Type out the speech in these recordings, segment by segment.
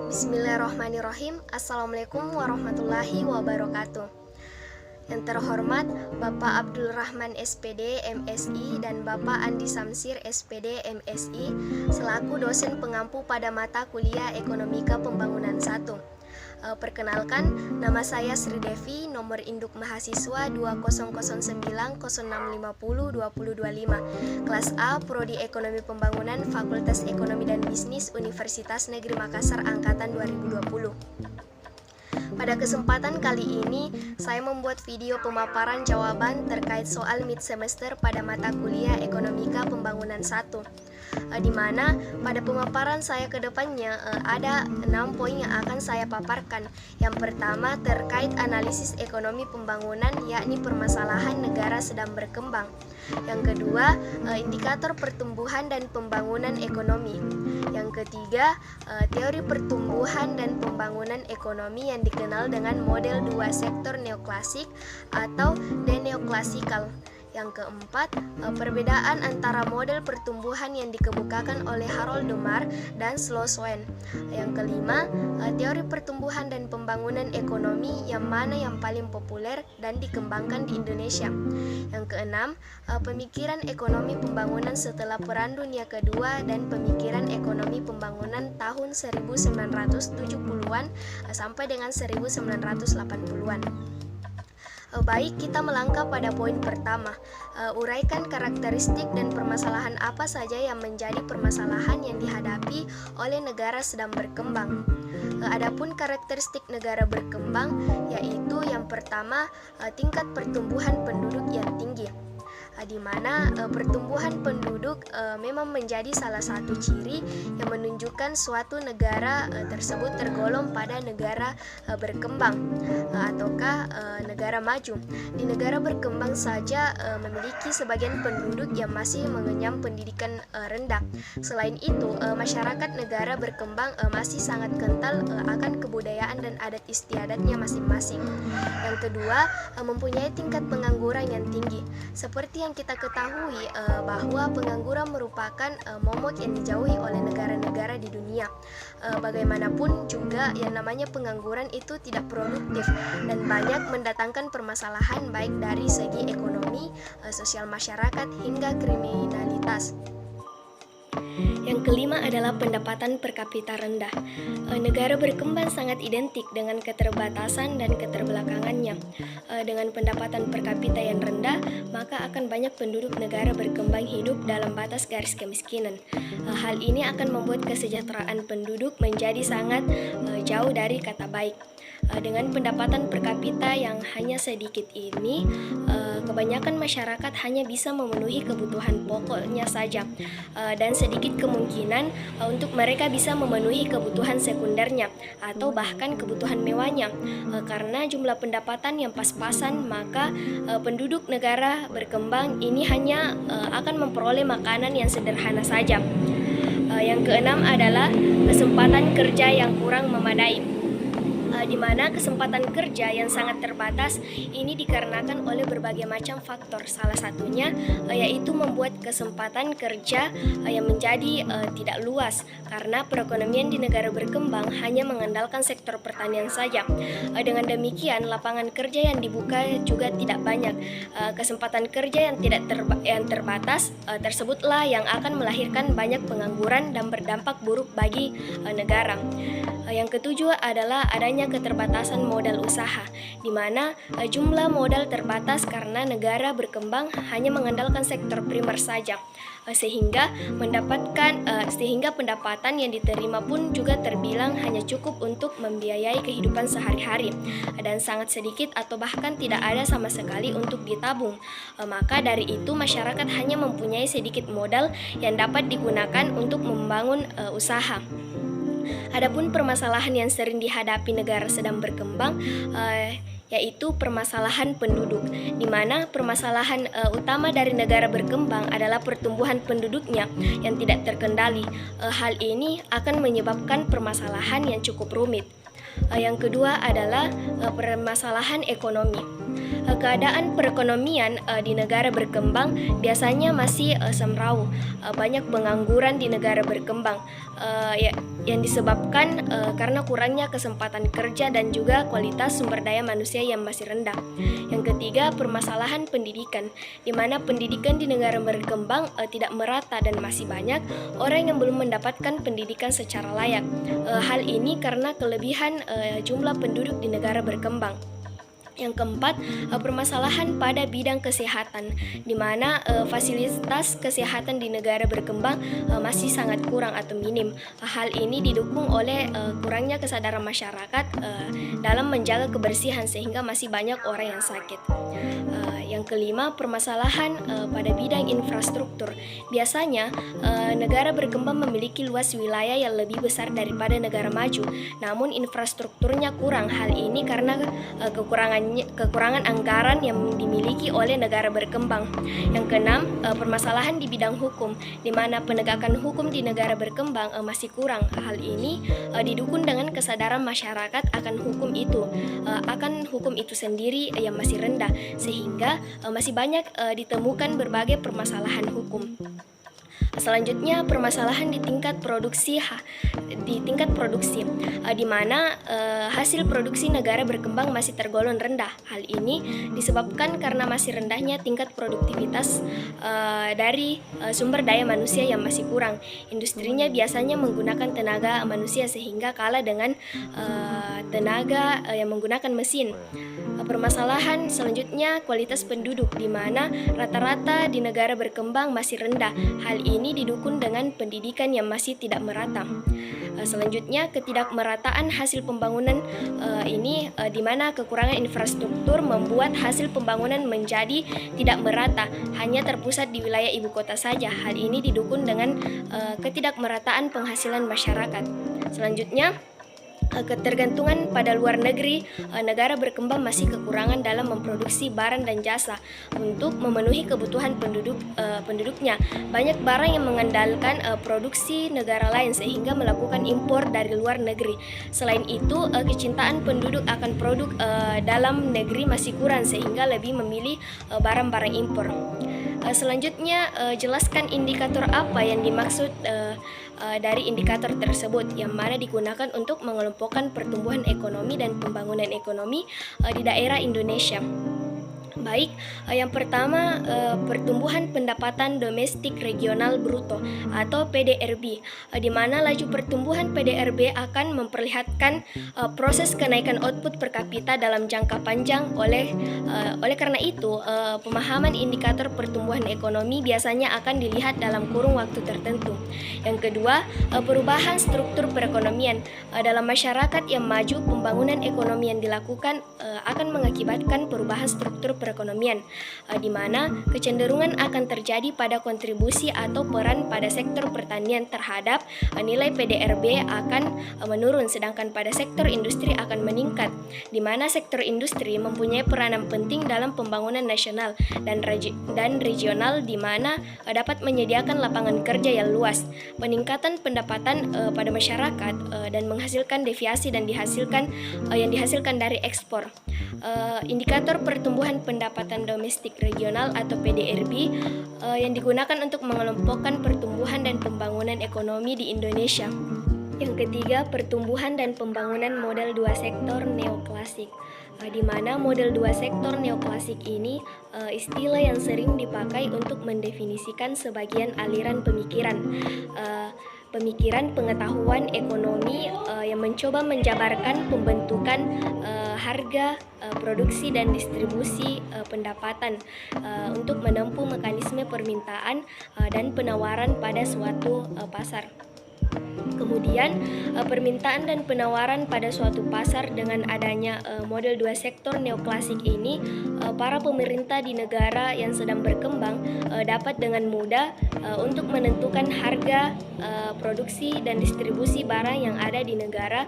Bismillahirrahmanirrahim. Assalamualaikum warahmatullahi wabarakatuh. Yang terhormat Bapak Abdul Rahman SPD MSI dan Bapak Andi Samsir SPD MSI selaku dosen pengampu pada mata kuliah Ekonomika Pembangunan 1. Perkenalkan, nama saya Sri Devi, nomor induk mahasiswa 200906502025, kelas A, Prodi Ekonomi Pembangunan, Fakultas Ekonomi dan Bisnis, Universitas Negeri Makassar, angkatan 2020. Pada kesempatan kali ini, saya membuat video pemaparan jawaban terkait soal mid semester pada mata kuliah Ekonomika Pembangunan 1. Di mana pada pemaparan saya ke depannya ada 6 poin yang akan saya paparkan. Yang pertama terkait analisis ekonomi pembangunan, yakni permasalahan negara sedang berkembang. Yang kedua, indikator pertumbuhan dan pembangunan ekonomi. Yang ketiga, teori pertumbuhan dan pembangunan ekonomi yang dikenal dengan model dua sektor neoklasik atau deneoklasikal. Yang keempat, perbedaan antara model pertumbuhan yang dikemukakan oleh Harold Domar dan Sloswen. Yang kelima, teori pertumbuhan dan pembangunan ekonomi yang mana yang paling populer dan dikembangkan di Indonesia. Yang keenam, pemikiran ekonomi pembangunan setelah Perang Dunia Kedua dan pemikiran ekonomi pembangunan tahun 1970-an sampai dengan 1980-an. Baik, kita melangkah pada poin pertama. Uraikan karakteristik dan permasalahan apa saja yang menjadi permasalahan yang dihadapi oleh negara sedang berkembang. Adapun karakteristik negara berkembang yaitu yang pertama, tingkat pertumbuhan penduduk yang tinggi. Di mana pertumbuhan penduduk memang menjadi salah satu ciri yang menunjukkan suatu negara tersebut tergolong pada negara berkembang ataukah negara maju. Di negara berkembang saja memiliki sebagian penduduk yang masih mengenyam pendidikan rendah. Selain itu, masyarakat negara berkembang masih sangat kental akan kebudayaan dan adat istiadatnya masing-masing. Yang kedua, mempunyai tingkat pengangguran yang tinggi. Seperti yang kita ketahui bahwa pengangguran merupakan momok yang dijauhi oleh negara-negara di dunia. Bagaimanapun juga yang namanya pengangguran itu tidak produktif dan banyak mendatangkan permasalahan baik dari segi ekonomi, sosial masyarakat hingga kriminalitas. Yang kelima adalah pendapatan per kapita rendah. Negara berkembang sangat identik dengan keterbatasan dan keterbelakangannya. Dengan pendapatan per kapita yang rendah, maka akan banyak penduduk negara berkembang hidup dalam batas garis kemiskinan. Hal ini akan membuat kesejahteraan penduduk menjadi sangat jauh dari kata baik. Dengan pendapatan per kapita yang hanya sedikit ini, kebanyakan masyarakat hanya bisa memenuhi kebutuhan pokoknya saja, dan sedikit kemungkinan untuk mereka bisa memenuhi kebutuhan sekundernya atau bahkan kebutuhan mewahnya. Karena jumlah pendapatan yang pas-pasan, maka penduduk negara berkembang ini hanya akan memperoleh makanan yang sederhana saja. Yang keenam adalah kesempatan kerja yang kurang memadai. Di mana kesempatan kerja yang sangat terbatas ini dikarenakan oleh berbagai macam faktor. Salah satunya yaitu membuat kesempatan kerja yang menjadi tidak luas karena perekonomian di negara berkembang hanya mengandalkan sektor pertanian saja. Dengan demikian, lapangan kerja yang dibuka juga tidak banyak. Kesempatan kerja yang terbatas tersebutlah yang akan melahirkan banyak pengangguran dan berdampak buruk bagi negara. Yang ketujuh adalah adanya keterbatasan modal usaha, di mana jumlah modal terbatas karena negara berkembang hanya mengandalkan sektor primer saja, sehingga pendapatan yang diterima pun juga terbilang hanya cukup untuk membiayai kehidupan sehari-hari dan sangat sedikit atau bahkan tidak ada sama sekali untuk ditabung. Maka dari itu masyarakat hanya mempunyai sedikit modal yang dapat digunakan untuk membangun usaha. Adapun permasalahan yang sering dihadapi negara sedang berkembang yaitu permasalahan penduduk, di mana permasalahan utama dari negara berkembang adalah pertumbuhan penduduknya yang tidak terkendali. Hal ini akan menyebabkan permasalahan yang cukup rumit. Yang kedua adalah permasalahan ekonomi. Keadaan perekonomian di negara berkembang biasanya masih semraut. Banyak pengangguran di negara berkembang yang disebabkan karena kurangnya kesempatan kerja dan juga kualitas sumber daya manusia yang masih rendah. Yang ketiga, permasalahan pendidikan, di mana pendidikan di negara berkembang tidak merata dan masih banyak orang yang belum mendapatkan pendidikan secara layak. Hal ini karena kelebihan jumlah penduduk di negara berkembang. Yang keempat, permasalahan pada bidang kesehatan, di mana fasilitas kesehatan di negara berkembang masih sangat kurang atau minim. Hal ini didukung oleh kurangnya kesadaran masyarakat dalam menjaga kebersihan sehingga masih banyak orang yang sakit. Yang kelima, permasalahan pada bidang infrastruktur. Biasanya negara berkembang memiliki luas wilayah yang lebih besar daripada negara maju, namun infrastrukturnya kurang. Hal ini karena kekurangan anggaran yang dimiliki oleh negara berkembang. Yang keenam, permasalahan di bidang hukum, di mana penegakan hukum di negara berkembang masih kurang. Hal ini didukung dengan kesadaran masyarakat akan hukum itu sendiri yang masih rendah, sehingga masih banyak ditemukan berbagai permasalahan hukum. Selanjutnya, permasalahan di tingkat produksi, di mana hasil produksi negara berkembang masih tergolong rendah. Hal ini disebabkan karena masih rendahnya tingkat produktivitas dari sumber daya manusia yang masih kurang. Industrinya biasanya menggunakan tenaga manusia sehingga kalah dengan tenaga yang menggunakan mesin. Permasalahan selanjutnya, kualitas penduduk, di mana rata-rata di negara berkembang masih rendah. Hal ini didukung dengan pendidikan yang masih tidak merata. Selanjutnya, ketidakmerataan hasil pembangunan di mana kekurangan infrastruktur membuat hasil pembangunan menjadi tidak merata, hanya terpusat di wilayah ibu kota saja. Hal ini didukung dengan ketidakmerataan penghasilan masyarakat. Selanjutnya, ketergantungan pada luar negeri. Negara berkembang masih kekurangan dalam memproduksi barang dan jasa untuk memenuhi kebutuhan penduduknya. Banyak barang yang mengandalkan produksi negara lain sehingga melakukan impor dari luar negeri. Selain itu, kecintaan penduduk akan produk dalam negeri masih kurang sehingga lebih memilih barang-barang impor. Selanjutnya, jelaskan indikator apa yang dimaksud dari indikator tersebut, yang mana digunakan untuk mengelompokkan pertumbuhan ekonomi dan pembangunan ekonomi di daerah Indonesia. Baik, yang pertama, pertumbuhan pendapatan domestik regional bruto atau PDRB, di mana laju pertumbuhan PDRB akan memperlihatkan proses kenaikan output per kapita dalam jangka panjang. Oleh karena itu, pemahaman indikator pertumbuhan ekonomi biasanya akan dilihat dalam kurun waktu tertentu. Yang kedua, perubahan struktur perekonomian. Dalam masyarakat yang maju, pembangunan ekonomi yang dilakukan akan mengakibatkan perubahan struktur perekonomian, di mana kecenderungan akan terjadi pada kontribusi atau peran pada sektor pertanian terhadap nilai PDRB akan menurun, sedangkan pada sektor industri akan meningkat, di mana sektor industri mempunyai peranan penting dalam pembangunan nasional dan regional, di mana dapat menyediakan lapangan kerja yang luas, peningkatan pendapatan pada masyarakat, dan menghasilkan deviasi yang dihasilkan dari ekspor. Indikator pertumbuhan pendapatan domestik regional atau PDRB yang digunakan untuk mengelompokkan pertumbuhan dan pembangunan ekonomi di Indonesia. Yang ketiga, pertumbuhan dan pembangunan model dua sektor neoklasik, di mana model dua sektor neoklasik ini istilah yang sering dipakai untuk mendefinisikan sebagian aliran pemikiran pengetahuan ekonomi yang mencoba menjabarkan pembentukan harga, produksi dan distribusi pendapatan untuk menempuh mekanisme permintaan dan penawaran pada suatu pasar. Kemudian, permintaan dan penawaran pada suatu pasar. Dengan adanya model dua sektor neoklasik ini, para pemerintah di negara yang sedang berkembang dapat dengan mudah untuk menentukan harga, produksi dan distribusi barang yang ada di negara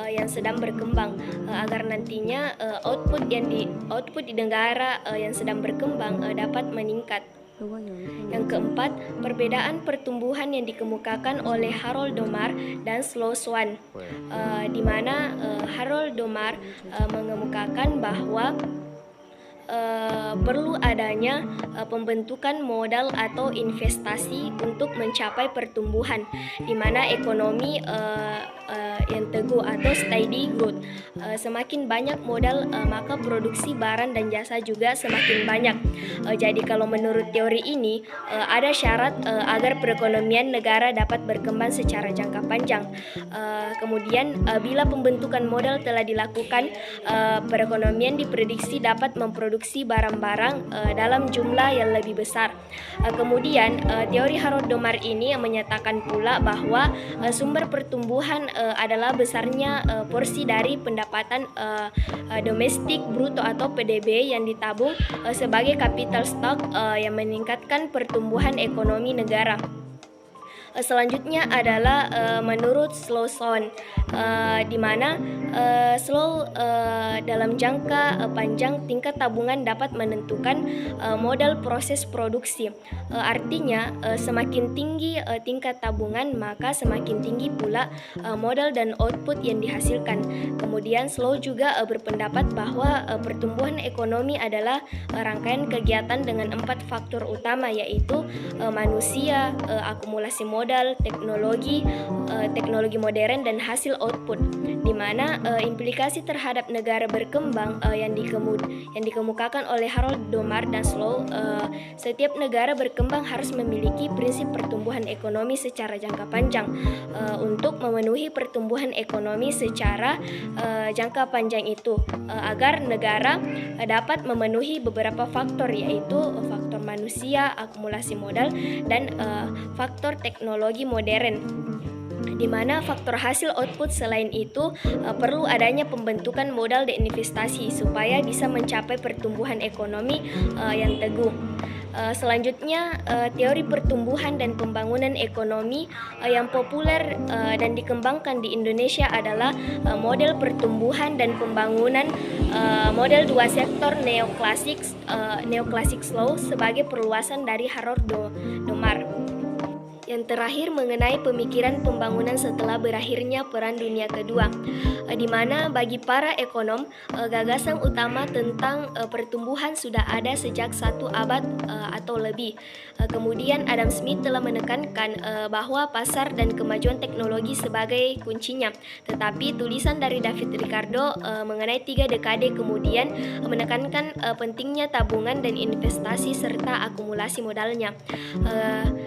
yang sedang berkembang, agar nantinya output di negara yang sedang berkembang dapat meningkat. Yang keempat, perbedaan pertumbuhan yang dikemukakan oleh Harold Domar dan Slow Swan, di mana Harold Domar mengemukakan bahwa perlu adanya pembentukan modal atau investasi untuk mencapai pertumbuhan, di mana ekonomi yang teguh atau steady growth. Semakin banyak modal, maka produksi barang dan jasa juga semakin banyak. Jadi kalau menurut teori ini, ada syarat agar perekonomian negara dapat berkembang secara jangka panjang. Kemudian bila pembentukan modal telah dilakukan, perekonomian diprediksi dapat memproduksi barang-barang dalam jumlah yang lebih besar. Kemudian teori Harold Domar ini menyatakan pula bahwa sumber pertumbuhan adalah besarnya porsi dari pendapatan domestik bruto atau PDB yang ditabung sebagai capital stock yang meningkatkan pertumbuhan ekonomi negara. Selanjutnya adalah menurut Slowson, di mana slow dalam jangka panjang tingkat tabungan dapat menentukan modal proses produksi. Artinya semakin tinggi tingkat tabungan, maka semakin tinggi pula modal dan output yang dihasilkan. Kemudian Slow juga berpendapat bahwa pertumbuhan ekonomi adalah rangkaian kegiatan dengan 4 faktor utama, yaitu manusia, akumulasi modal, teknologi modern, dan hasil output, di mana implikasi terhadap negara berkembang yang dikemukakan oleh Harold Domar dan Slow. Setiap negara berkembang harus memiliki prinsip pertumbuhan ekonomi secara jangka panjang. Untuk memenuhi pertumbuhan ekonomi secara jangka panjang itu, agar negara dapat memenuhi beberapa faktor, yaitu faktor manusia, akumulasi modal, dan faktor teknologi modern, di mana faktor hasil output selain itu perlu adanya pembentukan modal dan investasi supaya bisa mencapai pertumbuhan ekonomi yang teguh. Selanjutnya, teori pertumbuhan dan pembangunan ekonomi yang populer dan dikembangkan di Indonesia adalah model pertumbuhan dan pembangunan model dua sektor neoklasik slow sebagai perluasan dari Harold Domar. Yang terakhir mengenai pemikiran pembangunan setelah berakhirnya Perang Dunia Kedua, di mana bagi para ekonom gagasan utama tentang pertumbuhan sudah ada sejak 1 abad atau lebih. Kemudian Adam Smith telah menekankan bahwa pasar dan kemajuan teknologi sebagai kuncinya. Tetapi tulisan dari David Ricardo mengenai 3 dekade kemudian menekankan pentingnya tabungan dan investasi serta akumulasi modalnya.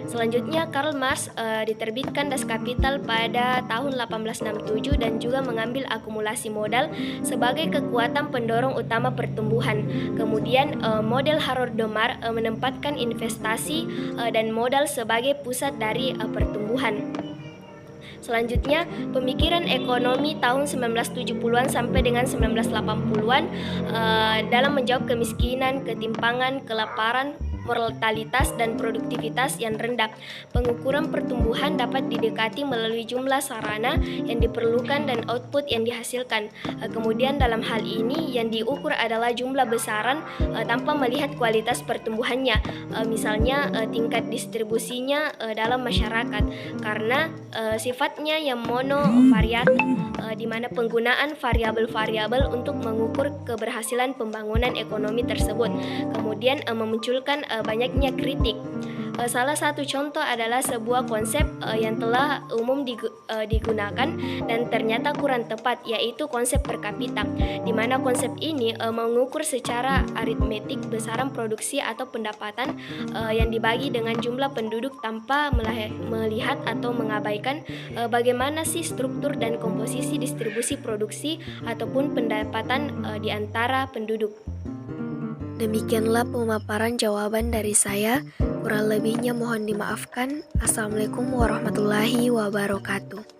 Selanjutnya Karl Marx diterbitkan Das Kapital pada tahun 1867 dan juga mengambil akumulasi modal sebagai kekuatan pendorong utama pertumbuhan. Kemudian model Harold Domar menempatkan investasi dan modal sebagai pusat dari pertumbuhan. Selanjutnya, pemikiran ekonomi tahun 1970-an sampai dengan 1980-an dalam menjawab kemiskinan, ketimpangan, kelaparan, mortalitas, dan produktivitas yang rendah. Pengukuran pertumbuhan dapat didekati melalui jumlah sarana yang diperlukan dan output yang dihasilkan. Kemudian dalam hal ini yang diukur adalah jumlah besaran tanpa melihat kualitas pertumbuhannya, misalnya tingkat distribusinya dalam masyarakat, karena sifatnya yang monovariat, di mana penggunaan variabel-variabel untuk mengukur keberhasilan pembangunan ekonomi tersebut kemudian memunculkan banyaknya kritik. Salah satu contoh adalah sebuah konsep yang telah umum digunakan dan ternyata kurang tepat, yaitu konsep per kapita, di mana konsep ini mengukur secara aritmetik besaran produksi atau pendapatan yang dibagi dengan jumlah penduduk tanpa melihat atau mengabaikan bagaimana sih struktur dan komposisi distribusi produksi ataupun pendapatan di antara penduduk. Demikianlah pemaparan jawaban dari saya. Kurang lebihnya mohon dimaafkan. Assalamualaikum warahmatullahi wabarakatuh.